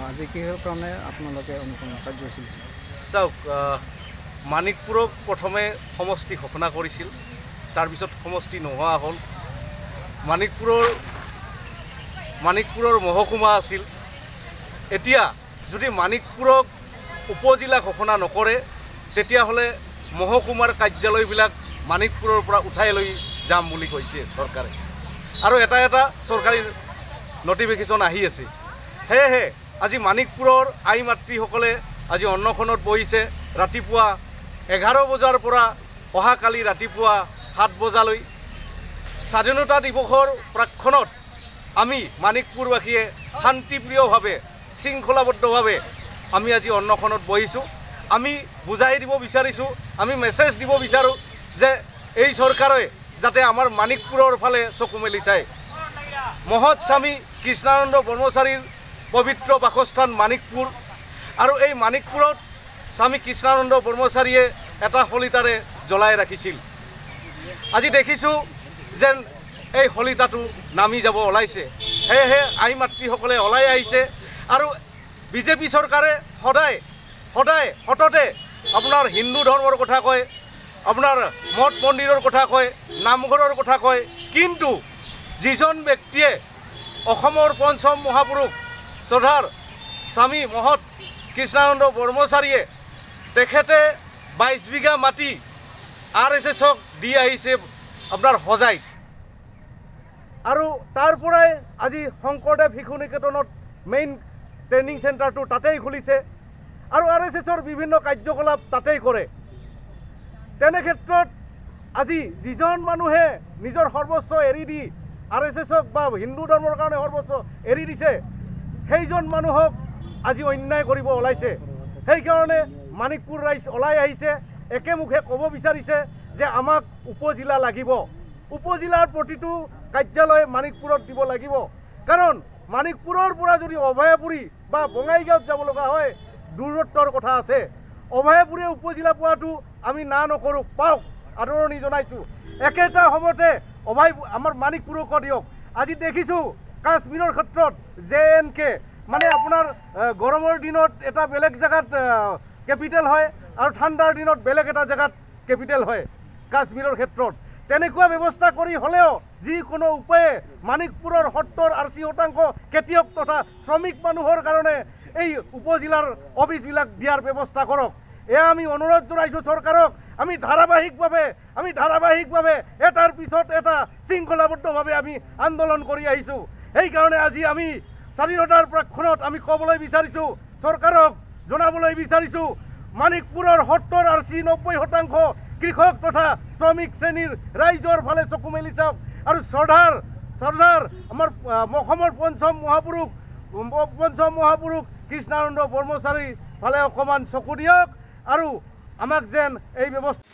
আজি কিহৰ কাৰণে আপোনালোকে অনুপ্ৰেৰণা কাৰ্যসূচী চাওক মানিকপুৰক প্ৰথমে সমষ্টি ঘোষণা কৰিছিল তাৰপিছত সমষ্টি নোহোৱা হ'ল মানিকপুৰৰ মহকুমা আছিল এতিয়া যদি মানিকপুৰক উপজিলা ঘোষণা নকৰে তেতিয়াহ'লে মহকুমাৰ কাৰ্যালয়বিলাক মানিকপুৰৰ পৰা উঠাই লৈ যাম বুলি কৈছে চৰকাৰে আৰু এটা চৰকাৰী নটিফিকেশ্যন আহি আছে সেয়েহে আজি মানিকপুৰৰ আই মাতৃসকলে আজি অন্নখনত বহিছে ৰাতিপুৱা 11 বজাৰ পৰা অহাকালি ৰাতিপুৱা 7 বজালৈ স্বাধীনতা দিৱসৰ প্ৰাক্ষণত আমি মানিকপুৰবাসীয়ে শান্তিপ্ৰিয়ভাৱে শৃংখলাবদ্ধভাৱে আমি আজি অন্নখনত বহিছোঁ আমি বুজাই দিব বিচাৰিছোঁ আমি মেছেজ দিব বিচাৰোঁ যে এই চৰকাৰে যাতে আমাৰ মানিকপুৰৰ ফালে চকু মেলি চায় মহৎ স্বামী কৃষ্ণানন্দ ব্ৰহ্মচাৰীৰ পবিত্ৰ বাসস্থান মানিকপুৰ আৰু এই মানিকপুৰত স্বামী কৃষ্ণানন্দ ব্ৰহ্মচাৰীয়ে এটা শলিতাৰে জ্বলাই ৰাখিছিল আজি দেখিছোঁ যেন এই শলিতাটো নামি যাব ওলাইছে সেয়েহে আই মাতৃসকলে ওলাই আহিছে আৰু বিজেপি চৰকাৰে সদায় সততে আপোনাৰ হিন্দু ধৰ্মৰ কথা কয় আপোনাৰ মঠ মন্দিৰৰ কথা কয় নামঘৰৰ কথা কয় কিন্তু যিজন ব্যক্তিয়ে অসমৰ পঞ্চম মহাপুৰুষ শ্ৰদ্ধাৰ স্বামী মহৎ কৃষ্ণানন্দ ব্ৰহ্মচাৰীয়ে তেখেতে 22 বিঘা মাটি RSSক দি আহিছে আপোনাৰ সজাইত আৰু তাৰ পৰাই আজি শংকৰদেৱ শিশু নিকেতনত মেইন ট্ৰেইনিং চেণ্টাৰটো তাতেই খুলিছে আৰু RSSৰ বিভিন্ন কাৰ্যকলাপ তাতেই কৰে তেনে ক্ষেত্ৰত আজি যিজন মানুহে নিজৰ সৰ্বস্ব এৰি দি RSSক বা হিন্দু ধৰ্মৰ কাৰণে সৰ্বস্ব এৰি দিছে সেইজন মানুহক আজি অন্যায় কৰিব ওলাইছে সেইকাৰণে মানিকপুৰ ৰাইজ ওলাই আহিছে একেমুখে ক'ব বিচাৰিছে যে আমাক উপজিলা লাগিব উপজিলাৰ প্ৰতিটো কাৰ্যালয় মানিকপুৰত দিব লাগিব কাৰণ মানিকপুৰৰ পৰা যদি অভয়াপুৰী বা বঙাইগাঁৱত যাব লগা হয় দূৰত্বৰ কথা আছে অভয়াপুৰী উপজিলা পোৱাটো আমি না নকৰোঁ পাওক আদৰণি জনাইছোঁ একেটা সময়তে আমাৰ মানিকপুৰকো দিয়ক আজি দেখিছোঁ কাশ্মীৰৰ ক্ষেত্ৰত JNK মানে আপোনাৰ গৰমৰ দিনত এটা বেলেগ জায়গাত ক্যাপিটেল হয় আৰু ঠাণ্ডাৰ দিনত বেলেগ এটা জায়গাত ক্যাপিটেল হয় কাশ্মীৰৰ ক্ষেত্ৰত তেনেকুৱা ব্যৱস্থা কৰি হলেও যিকোনো উপায়ে মানিকপুৰৰ 70-80% খেতিয়ক তথা শ্ৰমিক মানুহৰ কাৰণে এই উপজিলাৰ অফিচবিলাক দিয়াৰ ব্যৱস্থা কৰক এয়া আমি অনুৰোধ জনাইছোঁ চৰকাৰক আমি ধাৰাবাহিকভাৱে এটাৰ পিছত এটা শৃংখলাবদ্ধভাৱে আমি আন্দোলন কৰি আহিছোঁ সেইকাৰণে আজি আমি স্বাধীনতাৰ প্ৰাক্ষণত আমি ক'বলৈ বিচাৰিছোঁ চৰকাৰক জনাবলৈ বিচাৰিছোঁ মানিকপুৰৰ 70-80-90% কৃষক তথা শ্ৰমিক শ্ৰেণীৰ ৰাইজৰ ফালে চকু মেলি চাওক আৰু শ্ৰদ্ধাৰ আমাৰ অসমৰ পঞ্চম মহাপুৰুষ কৃষ্ণানন্দ ব্ৰহ্মচাৰীৰ ফালে অকণমান চকু দিয়ক আৰু আমাক যেন এই ব্যৱস্থা